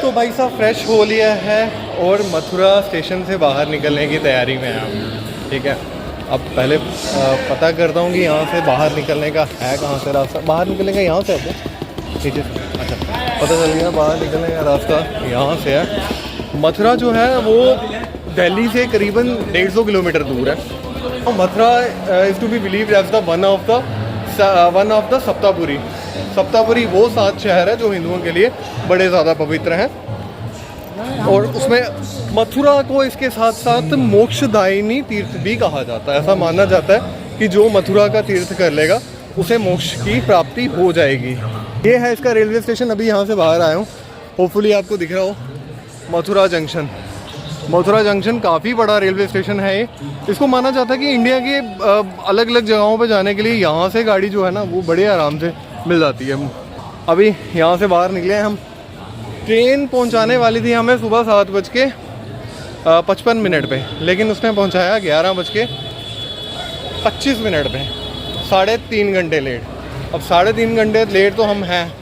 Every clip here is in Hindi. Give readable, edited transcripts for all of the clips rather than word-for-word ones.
तो भाई साहब फ्रेश हो लिया है और मथुरा स्टेशन से बाहर निकलने की तैयारी में है हम। ठीक है, अब पहले पता करता हूँ कि यहाँ से बाहर निकलने का है कहाँ से रास्ता। बाहर निकलने का यहाँ से है क्या? ठीक है, अच्छा पता चल गया बाहर निकलने का रास्ता यहाँ से है। मथुरा जो है वो दिल्ली से करीबन 150 किलोमीटर दूर है। और Mathura is to be believe as the one of the Saptapuri. Saptapuri वो 7 शहर है जो हिंदुओं के लिए बड़े ज़्यादा पवित्र हैं, और उसमें मथुरा को इसके साथ साथ मोक्षदायिनी तीर्थ भी कहा जाता है। ऐसा माना जाता है कि जो मथुरा का तीर्थ कर लेगा उसे मोक्ष की प्राप्ति हो जाएगी। ये है इसका रेलवे स्टेशन। अभी यहाँ से बाहर आया हूँ, होपफुली आपको दिख रहा हो मथुरा जंक्शन। मथुरा जंक्शन काफ़ी बड़ा रेलवे स्टेशन है ये। इसको माना जाता है कि इंडिया के अलग अलग जगहों पर जाने के लिए यहाँ से गाड़ी जो है ना वो बड़े आराम से मिल जाती है। अभी यहाँ से बाहर निकले हैं हम। ट्रेन पहुँचाने वाली थी हमें सुबह 7:55 पे, लेकिन उसने पहुँचाया 11:25 पे। 3.5 घंटे लेट। अब 3.5 घंटे लेट तो हम हैं,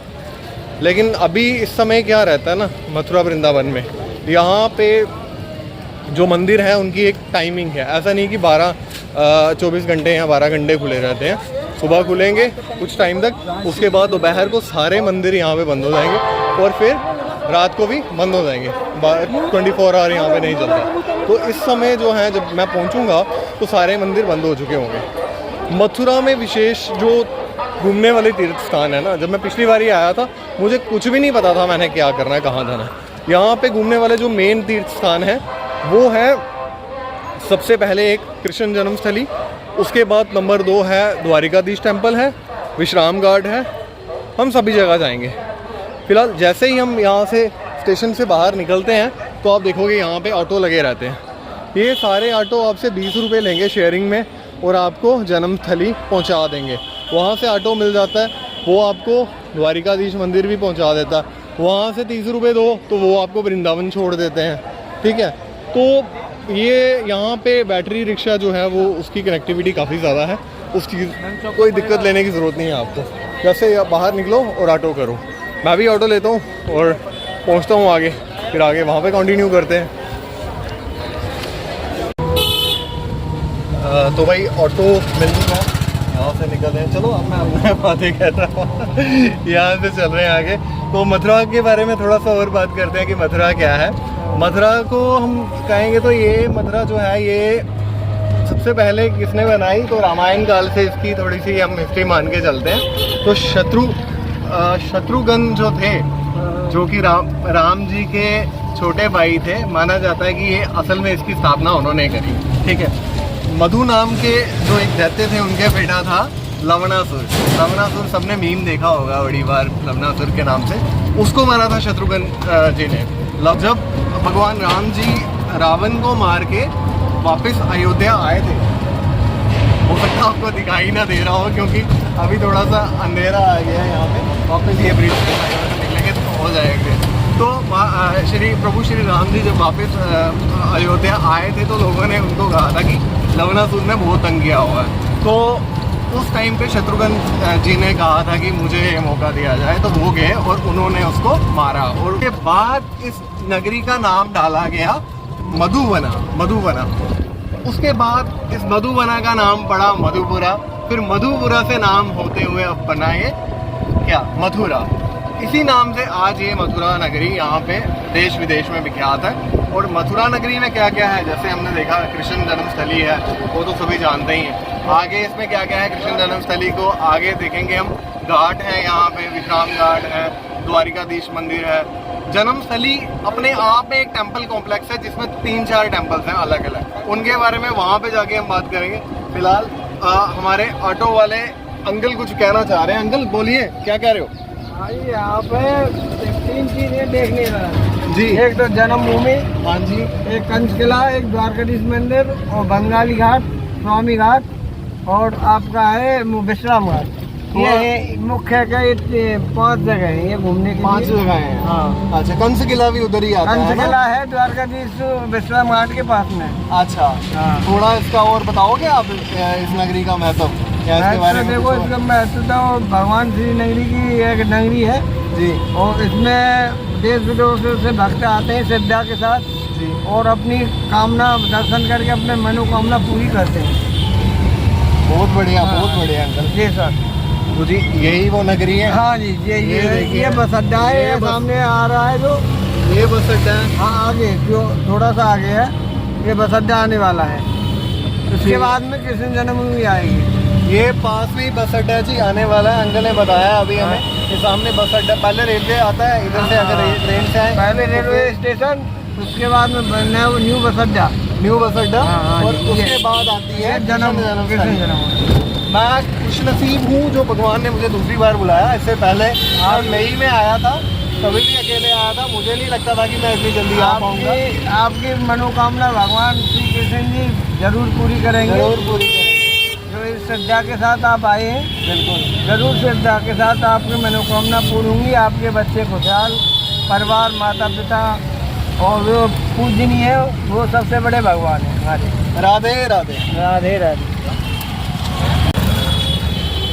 लेकिन अभी इस समय क्या रहता है ना मथुरा वृंदावन में, यहाँ पे जो मंदिर है उनकी एक टाइमिंग है। ऐसा नहीं कि 24 घंटे या 12 घंटे खुले रहते हैं। सुबह खुलेंगे कुछ टाइम तक, उसके बाद दोपहर को सारे मंदिर यहाँ पे बंद हो जाएंगे और फिर रात को भी बंद हो जाएंगे। 24 आवर यहाँ पे नहीं चलता। तो इस समय जो है जब मैं पहुँचूँगा तो सारे मंदिर बंद हो चुके होंगे। मथुरा में विशेष जो घूमने वाले तीर्थ स्थान है ना, जब मैं पिछली बार ही आया था मुझे कुछ भी नहीं पता था मैंने क्या करना है, कहाँ जाना है। यहाँ पे घूमने वाले जो मेन तीर्थ स्थान है वो है सबसे पहले एक कृष्ण जन्मस्थली, उसके बाद नंबर 2 है द्वारिकाधीश टेम्पल है, विश्राम घाट है। हम सभी जगह जाएंगे। फिलहाल जैसे ही हम यहाँ से स्टेशन से बाहर निकलते हैं तो आप देखोगे यहाँ पे ऑटो लगे रहते हैं। ये सारे ऑटो आपसे 20 रुपये लेंगे शेयरिंग में और आपको जन्मस्थली पहुँचा देंगे। वहाँ से ऑटो मिल जाता है, वो आपको द्वारिकाधीश मंदिर भी पहुँचा देता है। वहाँ से 30 रुपये दो तो वो आपको वृंदावन छोड़ देते हैं। ठीक है, तो ये यहाँ पे बैटरी रिक्शा जो है वो उसकी कनेक्टिविटी काफ़ी ज़्यादा है। उस चीज़ कोई दिक्कत लेने की ज़रूरत नहीं है आपको। जैसे आप बाहर निकलो और ऑटो करो। मैं भी ऑटो लेता हूँ और पहुँचता हूँ आगे, फिर आगे वहाँ पे कंटिन्यू करते हैं। तो भाई ऑटो मिल गया, यहाँ से निकल रहे हैं। चलो अब मैं अपने बातें कहता हूँ यहाँ से चल रहे हैं आगे। तो मथुरा के बारे में थोड़ा सा और बात करते हैं कि मथुरा क्या है। मथुरा को हम कहेंगे तो ये मथुरा जो है ये सबसे पहले किसने बनाई, तो रामायण काल से इसकी थोड़ी सी हम हिस्ट्री मान के चलते हैं। तो शत्रुघ्न जो थे, जो कि राम जी के छोटे भाई थे, माना जाता है कि ये असल में इसकी स्थापना उन्होंने करी। ठीक है, मधु नाम के जो एक दैत्य थे उनके बेटा था लवणासुर। लवणासुर सबने मीम देखा होगा बड़ी बार लवणासुर के नाम से। उसको मारा था शत्रुघ्न जी ने। जब भगवान राम जी रावण को मार के वापस अयोध्या आए थे, हो सकता है आपको दिखाई ना दे रहा हो क्योंकि अभी थोड़ा सा अंधेरा आ गया है यहाँ पे। वापस ये ब्रिज से निकलेंगे तो हो जाएंगे। तो प्रभु श्री राम जी जब वापस अयोध्या आए थे तो लोगों ने उनको कहा था कि लवणासुर ने बहुत तंग किया हुआ है। तो उस टाइम पे शत्रुघ्न जी ने कहा था कि मुझे ये मौका दिया जाए, तो वो गए और उन्होंने उसको मारा। और उसके बाद इस नगरी का नाम डाला गया मधुवना। मधुवना, उसके बाद इस मधुवना का नाम पड़ा मधुपुरा। फिर मधुपुरा से नाम होते हुए अब बना ये क्या, मथुरा। इसी नाम से आज ये मथुरा नगरी यहाँ पे देश विदेश में विख्यात है। और मथुरा नगरी में क्या क्या है, जैसे हमने देखा कृष्ण जन्मस्थली है, वो तो सभी जानते ही हैं। आगे इसमें क्या क्या है कृष्ण जन्मस्थली को आगे देखेंगे हम। घाट है यहाँ पे, विश्राम घाट है, द्वारिकाधीश मंदिर है। जन्मस्थली अपने आप में एक टेम्पल कॉम्प्लेक्स है जिसमें 3-4 टेम्पल्स हैं अलग अलग। उनके बारे में वहाँ पे जाके हम बात करेंगे। फिलहाल हमारे ऑटो वाले अंकल कुछ कहना चाह रहे हैं। अंकल बोलिए, क्या कह रहे हो? यहाँ पे 3 चीजें देखने का जी। एक तो जन्मभूमि, हाँ जी, एक कंच किला, एक द्वारकाधीश मंदिर और बंगाली घाट, स्वामी घाट और आपका है विश्राम घाट। ये मुख्य का 5 जगह है ये घूमने के 5 जगह है। हाँ, अच्छा, कंस किला भी उधर ही आता है। कंच किला है द्वारकाधीश विश्राम घाट के पास में। अच्छा, हाँ। थोड़ा इसका और बताओगे आप इस नगरी का महत्व? क्या इसके बारे में? देखो, इसका महत्व तो भगवान श्री नगरी की एक नगरी है जी और इसमें देश विदेशों से भक्त आते हैं श्रद्धा के साथ जी। और अपनी कामना दर्शन करके अपने मनोकामना पूरी करते हैं। बहुत बढ़िया, हाँ। बहुत बढ़िया अंकल जी सर। तो जी यही वो नगरी है। हाँ जी, देखिए। ये बस अड्डा है, ये ये बस- सामने आ रहा है जो। ये बस अड्डा है। हाँ आगे जो थोड़ा सा आगे है, ये बस अड्डा आने वाला है। उसके बाद में कृष्ण जन्मभूमि आएगी। ये पास में ही बस अड्डा है जी, आने वाला है। अंकल ने बताया अभी हमें कि सामने बस अड्डा, पहले रेलवे आता है इधर से, अगर ट्रेन से आए पहले रेलवे स्टेशन, उसके बाद में बनना है वो न्यू बस अड्डा। न्यू बस अड्डा, हाँ, और ये- उसके बाद आती है जन्म कृष्ण जन्मस्थली। जन्मभूमि। मैं खुश नसीब हूँ जो भगवान ने मुझे दूसरी बार बुलाया। इससे पहले मई में आया था, कभी भी अकेले आया था, मुझे नहीं लगता था कि मैं इतनी जल्दी आ पाऊंगा। आपकी मनोकामना भगवान श्री कृष्ण जी जरूर पूरी करेंगे। जरूर पूरी करेंगे। जो इस श्रद्धा के साथ आप आए हैं, बिल्कुल जरूर श्रद्धा के साथ आपकी मनोकामना पूरी होंगी। आपके बच्चे खुशहाल, परिवार, माता पिता और जो पूजनीय है वो सबसे बड़े भगवान है हमारे। राधे राधे। राधे राधे।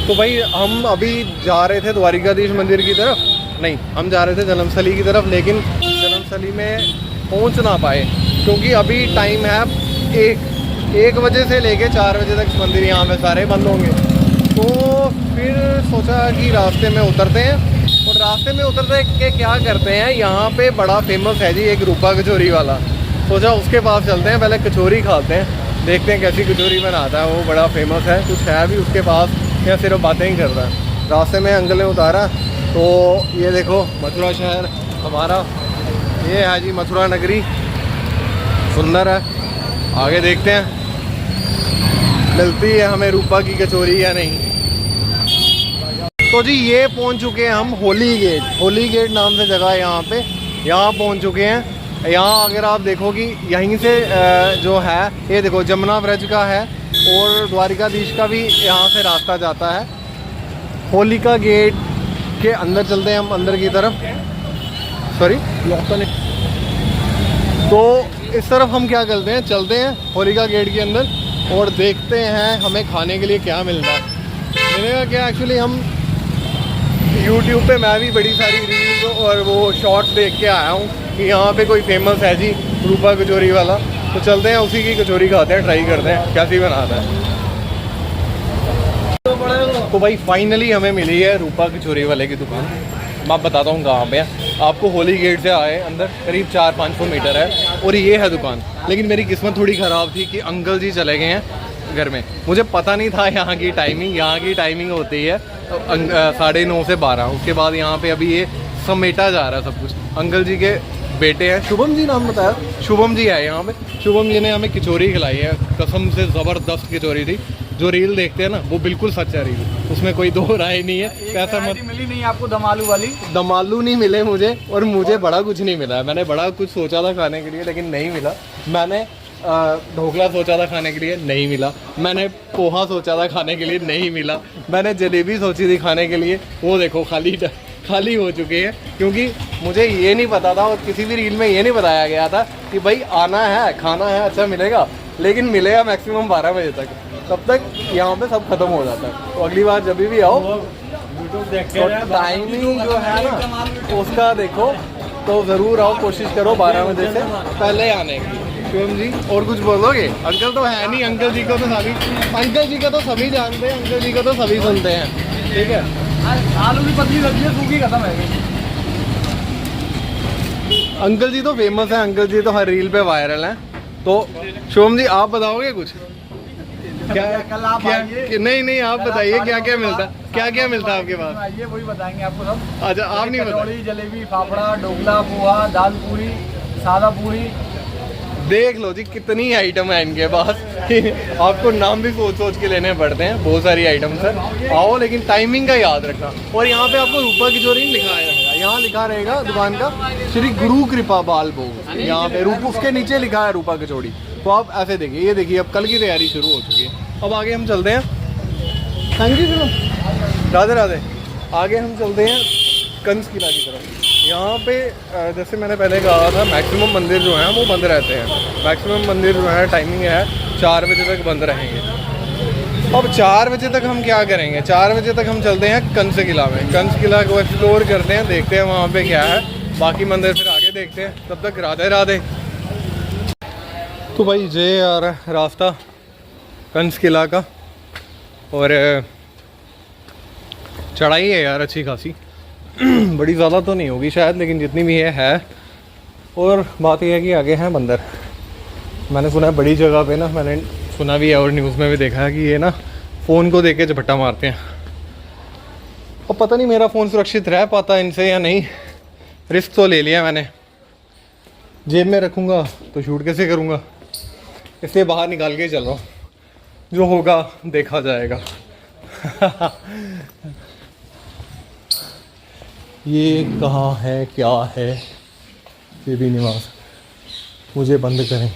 तो भाई हम अभी जा रहे थे द्वारिकाधीश मंदिर की तरफ, नहीं हम जा रहे थे जन्मस्थली की तरफ, लेकिन जन्मस्थली में पहुंच ना पाए क्योंकि अभी टाइम है 1 बजे से लेके 4 बजे तक मंदिर यहाँ पे सारे बंद होंगे। तो फिर सोचा कि रास्ते में उतरते हैं, और रास्ते में उतरते के क्या करते हैं, यहाँ पे बड़ा फेमस है जी एक रूपा कचौरी वाला। सोचा उसके पास चलते हैं, पहले कचौरी खाते हैं, देखते हैं कैसी कचौरी बनाता है। वो बड़ा फेमस है, कुछ है भी उसके पास या सिर्फ बातें ही कर रहा है। रास्ते में अंकल ने उतारा तो ये देखो मथुरा शहर हमारा, ये है जी मथुरा नगरी, सुंदर है। आगे देखते हैं मिलती है हमें रूपा की कचौरी या नहीं। तो जी ये पहुंच चुके हैं हम होली गेट। होली गेट नाम से जगह है यहाँ पे, यहाँ पहुंच चुके हैं। यहाँ अगर आप देखो कि यहीं से जो है ये देखो जमुना ब्रिज का है और द्वारिकाधीश का भी यहाँ से रास्ता जाता है। होलिका गेट के अंदर चलते हैं हम, अंदर की तरफ। सॉरी तो इस तरफ हम क्या करते हैं, चलते हैं होलिका गेट के अंदर और देखते हैं हमें खाने के लिए क्या मिलता है। मिलेगा क्या, एक्चुअली हम YouTube पे मैं भी बड़ी सारी रील्स और वो शॉर्ट्स देख के आया हूँ कि यहाँ पे कोई फेमस है जी रूपा कचौरी वाला। तो चलते हैं उसी की कचौरी खाते हैं, ट्राई करते हैं कैसी बनाता है। तो भाई फाइनली हमें मिली है रूपा कचौरी वाले की दुकान। मैं बताता हूँ कहाँ पे है। आपको होली गेट से आए अंदर करीब 400-500 मीटर है और ये है दुकान। लेकिन मेरी किस्मत थोड़ी ख़राब थी कि अंकल जी चले गए हैं घर में। मुझे पता नहीं था यहाँ की टाइमिंग होती है 9:30 से 12। उसके बाद यहाँ पे अभी ये समेटा जा रहा है सब कुछ। अंकल जी के बेटे हैं, शुभम जी नाम बताया, शुभम जी आए यहाँ पे। शुभम जी ने हमें कचौरी खिलाई है, कसम से ज़बरदस्त कचौरी थी। जो रील देखते हैं ना वो बिल्कुल सच्चा रील, उसमें कोई दो राय नहीं है। पैसा मत मिली नहीं आपको दमालू वाली? दमालू नहीं मिले मुझे, और मुझे बड़ा कुछ नहीं मिला। मैंने बड़ा कुछ सोचा था खाने के लिए लेकिन नहीं मिला। मैंने ढोकला सोचा था खाने के लिए, नहीं मिला। मैंने पोहा सोचा था खाने के लिए, नहीं मिला। मैंने जलेबी सोची थी खाने के लिए, वो देखो खाली हो चुके हैं। क्योंकि मुझे ये नहीं पता था और किसी भी रील में ये नहीं बताया गया था कि भाई आना है खाना है अच्छा मिलेगा, लेकिन मिलेगा मैक्सिमम 12 बजे तक। तब तक यहाँ पे सब खत्म हो जाता है। तो अगली बार जब भी आओ तो टाइमिंग जो है ना उसका देखो, तो ज़रूर आओ, कोशिश करो 12 बजे से पहले आने की। शिवम जी और कुछ बोलोगे? अंकल तो है नहीं, अंकल जी का तो सभी जानते हैं, अंकल जी का तो सभी सुनते हैं। ठीक है, आलू की पतली लगी है, सूखी खत्म है। अंकल जी तो फेमस है, अंकल जी तो हर रील पे वायरल हैं। तो शिवम जी आप बताओगे कुछ? क्या कल आप आइए। नहीं आप बताइए क्या क्या मिलता है आपके पास? आइए वही बताएंगे आपको सब। अच्छा आप नहीं बताओ। कचौड़ी, जलेबी, फाफड़ा, ढोकला, पोहा, दाल पूरी, सादा पूरी। देख लो जी कितनी आइटम है इनके पास। आपको नाम भी सोच के लेने पड़ते हैं, बहुत सारी आइटम सर। आओ लेकिन टाइमिंग का याद रखना। और यहाँ पे आपको रूपा कचौरी लिखा रहेगा, यहाँ लिखा रहेगा दुकान का श्री गुरु कृपा बाल भोग। यहाँ पे उसके नीचे लिखा है रूपा कचौड़ी। तो आप ऐसे देखिए, ये देखिए अब कल की तैयारी शुरू हो चुकी है। अब आगे हम चलते हैं। थैंक यू चलो, राधे राधे। आगे हम चलते हैं कंस किला की तरफ। यहाँ पे जैसे मैंने पहले कहा था मैक्सिमम मंदिर जो हैं वो बंद रहते हैं। मैक्सिमम मंदिर जो है टाइमिंग है 4 बजे तक बंद रहेंगे। अब 4 बजे तक हम क्या करेंगे? 4 बजे तक हम चलते हैं कंस किला में। कंस किला को एक्सप्लोर करते हैं, देखते हैं वहाँ पे क्या है, बाकी मंदिर फिर आगे देखते हैं। तब तक राधे राधे। तो भाई ये आ रहा है रास्ता कंस किला का, और चढ़ाई है यार अच्छी खासी। बड़ी ज़्यादा तो नहीं होगी शायद, लेकिन जितनी भी है। और बात यह है कि आगे हैं बंदर। मैंने सुना है बड़ी जगह पे ना, मैंने सुना भी है और न्यूज़ में भी देखा है कि ये ना फ़ोन को देख के झपट्टा मारते हैं। और पता नहीं मेरा फ़ोन सुरक्षित रह पाता इनसे या नहीं। रिस्क तो ले लिया मैंने, जेब में रखूँगा तो शूट कैसे करूँगा, इसलिए बाहर निकाल के ही चल रहा हूँ। जो होगा देखा जाएगा। ये कहाँ है, क्या है? ये भी निवास। मुझे बंद करें।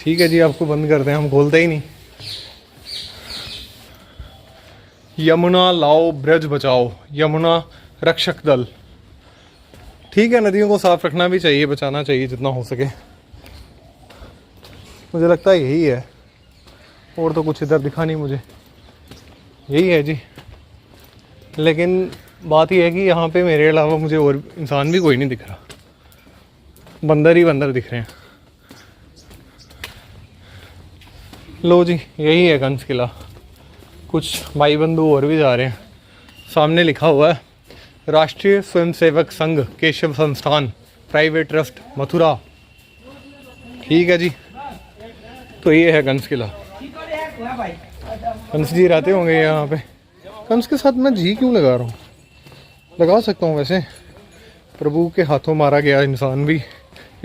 ठीक है जी, आपको बंद करते हैं, हम खोलते ही नहीं। यमुना लाओ ब्रज बचाओ, यमुना रक्षक दल। ठीक है, नदियों को साफ रखना भी चाहिए, बचाना चाहिए जितना हो सके। मुझे लगता है यही है, और तो कुछ इधर दिखा नहीं मुझे। यही है जी। लेकिन बात यह है कि यहाँ पे मेरे अलावा मुझे और इंसान भी कोई नहीं दिख रहा, बंदर ही बंदर दिख रहे हैं। लो जी, यही है कंस किला। कुछ भाई बंधु और भी जा रहे हैं। सामने लिखा हुआ है राष्ट्रीय स्वयंसेवक संघ केशव संस्थान प्राइवेट ट्रस्ट मथुरा। ठीक है जी, तो ये है कंस किला। कंस जी रहते होंगे यहाँ पे। कंस के साथ मैं जी क्यों लगा रहा हूँ? लगा सकता हूँ वैसे। प्रभु के हाथों मारा गया इंसान भी,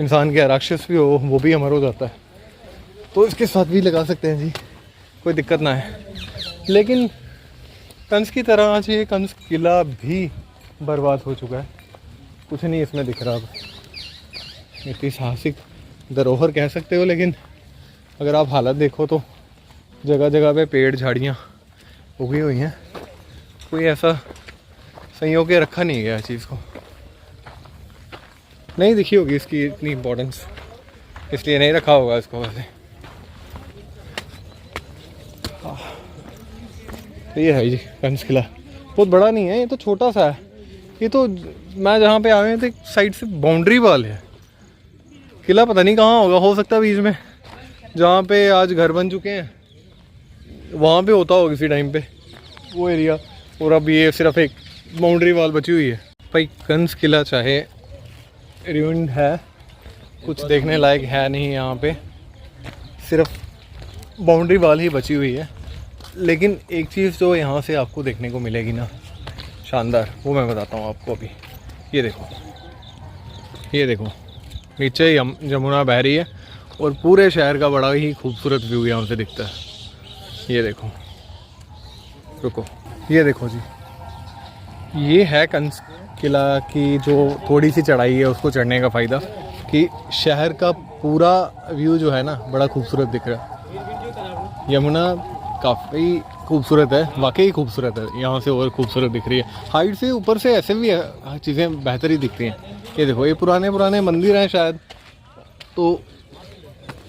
इंसान के राक्षस भी हो, वो भी अमर हो जाता है, तो इसके साथ भी लगा सकते हैं जी, कोई दिक्कत ना है। लेकिन कंस की तरह आज ये कंस किला भी बर्बाद हो चुका है, कुछ नहीं इसमें दिख रहा। अब ऐतिहासिक धरोहर कह सकते हो, लेकिन अगर आप हालत देखो तो जगह जगह पे पेड़ झाड़ियाँ उगी हुई हैं। कोई ऐसा संयोग के रखा नहीं गया चीज़ को, नहीं दिखी होगी इसकी इतनी इम्पोर्टेंस, इसलिए नहीं रखा होगा इसको वैसे। तो ये है जी कंस किला। बहुत बड़ा नहीं है, ये तो छोटा सा है। ये तो मैं जहाँ पे आए थे साइड से बाउंड्री वाल है। किला पता नहीं कहाँ होगा, हो सकता है बीच में जहाँ पे आज घर बन चुके हैं वहाँ पे होता होगा किसी टाइम पे वो एरिया। और अब ये सिर्फ एक बाउंड्री वाल बची हुई है। भाई कंस किला चाहे रूइंड है, कुछ देखने लायक है नहीं यहाँ पे, सिर्फ बाउंड्री वाल ही बची हुई है। लेकिन एक चीज़ जो यहाँ से आपको देखने को मिलेगी ना शानदार, वो मैं बताता हूँ आपको अभी। ये देखो, ये देखो, नीचे यमुना बह रही है और पूरे शहर का बड़ा ही खूबसूरत व्यू यहाँ से दिखता है। ये देखो, रुको, ये देखो जी, ये है कंस किला की जो थोड़ी सी चढ़ाई है उसको चढ़ने का फ़ायदा कि शहर का पूरा व्यू जो है ना बड़ा खूबसूरत दिख रहा है। यमुना काफ़ी खूबसूरत है, वाकई खूबसूरत है, यहाँ से और खूबसूरत दिख रही है। हाइट से ऊपर से ऐसे भी चीज़ें बेहतर ही दिखती हैं। ये देखो, ये पुराने पुराने मंदिर हैं शायद, तो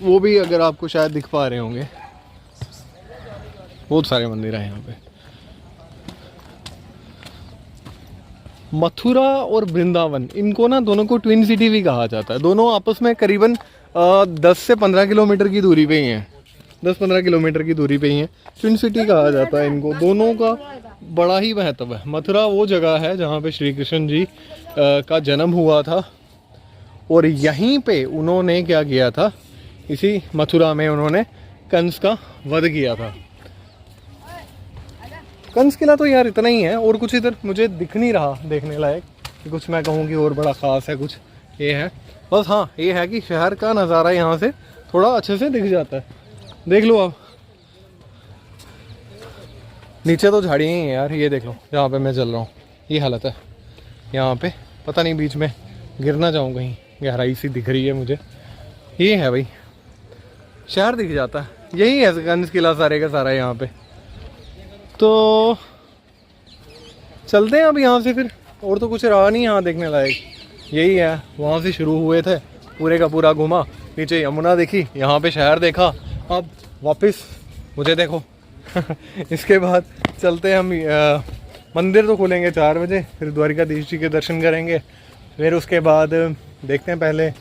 वो भी अगर आपको शायद दिख पा रहे होंगे, बहुत सारे मंदिर हैं यहाँ पे। मथुरा और वृंदावन, इनको ना दोनों को ट्विन सिटी भी कहा जाता है। दोनों आपस में करीबन 10 से 15 किलोमीटर की दूरी पे ही हैं, 10-15 किलोमीटर की दूरी पे ही हैं। ट्विन सिटी कहा जाता है इनको। दोनों का बड़ा ही महत्व है। मथुरा वो जगह है जहाँ पे श्री कृष्ण जी का जन्म हुआ था, और यहीं पे उन्होंने क्या किया था, इसी मथुरा में उन्होंने कंस का वध किया था। कंस किला तो यार इतना ही है, और कुछ इधर मुझे दिख नहीं रहा देखने लायक कि कुछ मैं कहूँ कि और बड़ा ख़ास है कुछ। ये है बस, हाँ ये है कि शहर का नज़ारा यहाँ से थोड़ा अच्छे से दिख जाता है। देख लो आप, नीचे तो झाड़ियाँ ही हैं यार। ये देख लो जहाँ पे मैं चल रहा हूँ, ये हालत है यहाँ पे। पता नहीं बीच में गिर ना जाऊँ कहीं, गहराई सी दिख रही है मुझे। ये है भाई, शहर दिख जाता है। यही है कंस किला सारे का सारा यहाँ पे। तो चलते हैं अब यहाँ से फिर, और तो कुछ रहा नहीं यहाँ देखने लायक। यही है, वहाँ से शुरू हुए थे, पूरे का पूरा घूमा, नीचे यमुना देखी, यहाँ पे शहर देखा, अब वापस मुझे देखो। इसके बाद चलते हैं हम मंदिर तो खुलेंगे 4 बजे, फिर द्वारिकाधीश जी के दर्शन करेंगे। फिर उसके बाद देखते हैं, पहले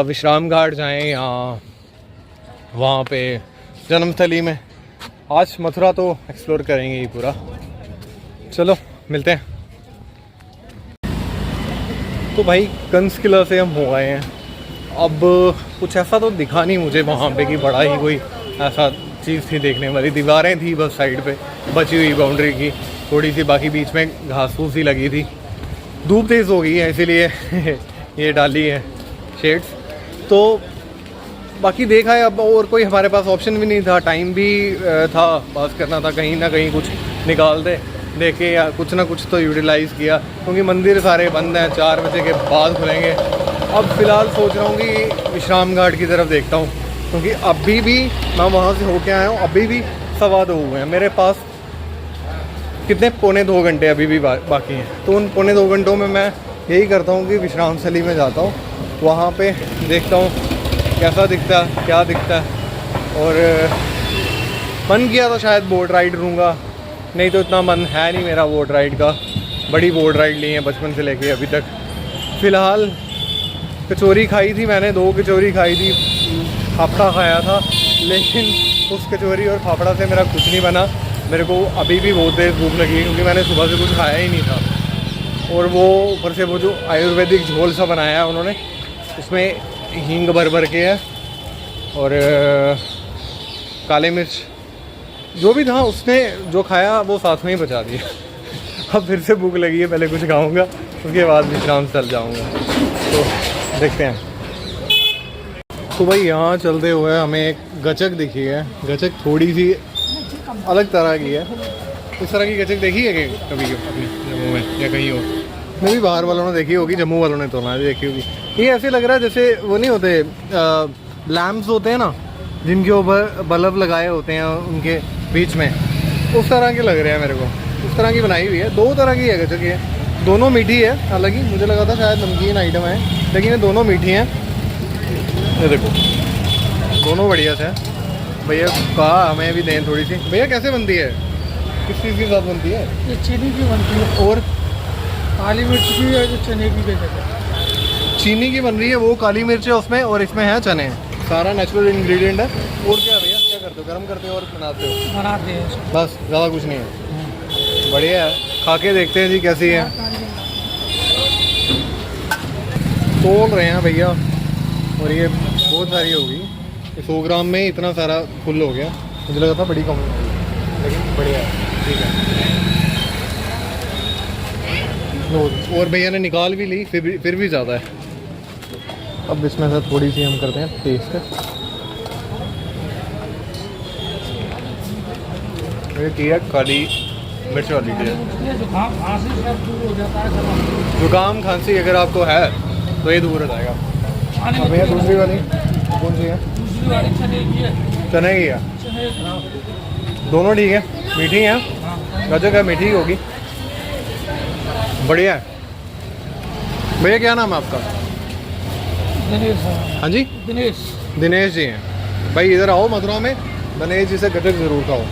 विश्राम घाट जाएं या वहाँ पे जन्मस्थली में। आज मथुरा तो एक्सप्लोर करेंगे ही पूरा। चलो मिलते हैं। तो भाई कंस किला से हम हो आए हैं। अब कुछ ऐसा तो दिखा नहीं मुझे वहाँ पे कि बड़ा ही कोई ऐसा चीज़ थी देखने वाली। दीवारें थी बस साइड पे बची हुई बाउंड्री की थोड़ी सी, बाकी बीच में घास फूस ही लगी थी। धूप तेज़ हो गई है इसीलिए ये डाली है शेड्स। तो बाकी देखा है, अब और कोई हमारे पास ऑप्शन भी नहीं था, टाइम भी था, पास करना था, कहीं ना कहीं कुछ निकाल दे देखे या कुछ ना कुछ तो यूटिलाइज़ किया, क्योंकि मंदिर सारे बंद हैं, 4 बजे के बाद खुलेंगे। अब फ़िलहाल सोच रहा हूँ कि विश्राम घाट की तरफ देखता हूँ, क्योंकि अभी भी मैं वहाँ से होके आया हूँ, अभी भी 2:15 हुए हैं। मेरे पास कितने 1.25 घंटे अभी भी बाकी हैं। तो उन 1.25 घंटों में मैं यही करता हूँ कि विश्राम स्थली में जाता हूँ, वहाँ पे देखता हूँ कैसा दिखता है, क्या दिखता है। और मन किया तो शायद बोट राइड लूँगा, नहीं तो इतना मन है नहीं मेरा बोट राइड का। बड़ी बोट राइड ली है बचपन से लेके अभी तक। फ़िलहाल कचौरी खाई थी मैंने, 2 कचौरी खाई थी, फाफड़ा खाया था, लेकिन उस कचौरी और फाफड़ा से मेरा कुछ नहीं बना। मेरे को अभी भी बहुत तेज़ भूख लगी है, क्योंकि मैंने सुबह से कुछ खाया ही नहीं था। और वो ऊपर से वो जो आयुर्वेदिक झोल सा बनाया है उन्होंने, उसमें हींग भर के है और काले मिर्च, जो भी था उसने जो खाया वो साथ में ही बचा दिया। अब फिर से भूख लगी है, पहले कुछ खाऊंगा उसके बाद विश्राम स्थल जाऊंगा। तो देखते हैं। तो भाई यहाँ चलते हुए हमें एक गचक दिखी है। गचक थोड़ी सी अलग तरह की है। इस तरह की गचक देखी है कि कभी अपने जम्मू में या कहीं और में भी? बाहर वालों ने देखी होगी, जम्मू वालों ने तो ना देखी होगी। ये ऐसे लग रहा है जैसे वो नहीं होते लैम्प्स होते हैं ना, जिनके ऊपर बल्ब लगाए होते हैं उनके बीच में, उस तरह के लग रहे हैं मेरे को। उस तरह की बनाई हुई है। 2 तरह की है गचक ये, दोनों मीठी है। हालांकि मुझे लगा था शायद नमकीन आइटम है, लेकिन ये दोनों मीठी हैं। ये देखो दोनों बढ़िया से हैं। भैया कहा हमें भी दें थोड़ी सी। भैया कैसे बनती है, किस चीज़ के साथ बनती है? ये चीनी की बनती है और काली मिर्च की है, जो चने की है। चीनी की बन रही है, वो काली मिर्च है उसमें, और इसमें है चने। सारा नेचुरल इंग्रेडिएंट है। और क्या भैया, क्या करते हो? गर्म करते हो और बनाते हो? बनाते हैं बस, ज़्यादा कुछ नहीं है। बढ़िया है, खा के देखते हैं जी कैसी है। तोल रहे हैं भैया, और ये बहुत सारी होगी। 100 ग्राम में इतना सारा फुल हो गया। मुझे लगा था बड़ी कम होगी, लेकिन बढ़िया है, ठीक है। और भैया ने निकाल भी ली, फिर भी ज़्यादा है। अब इसमें से थोड़ी सी हम करते हैं टेस्ट। ये किया काली मिर्च वाली टी है। जुकाम खांसी सब दूर हो जाता है। जुकाम खांसी अगर आपको है तो ये दूर हो जाएगा। और भैया दूसरी वाली कौन सी है? दूसरी वाली चने की है। चने की है, दोनों ठीक है, मीठी है। गजक है, मीठी होगी, बढ़िया है। भैया क्या नाम है आपका? दिनेश। हाँ जी, दिनेश। दिनेश जी हैं। भाई इधर आओ मथुरा में, दिनेश जी से गजक ज़रूर खाओ।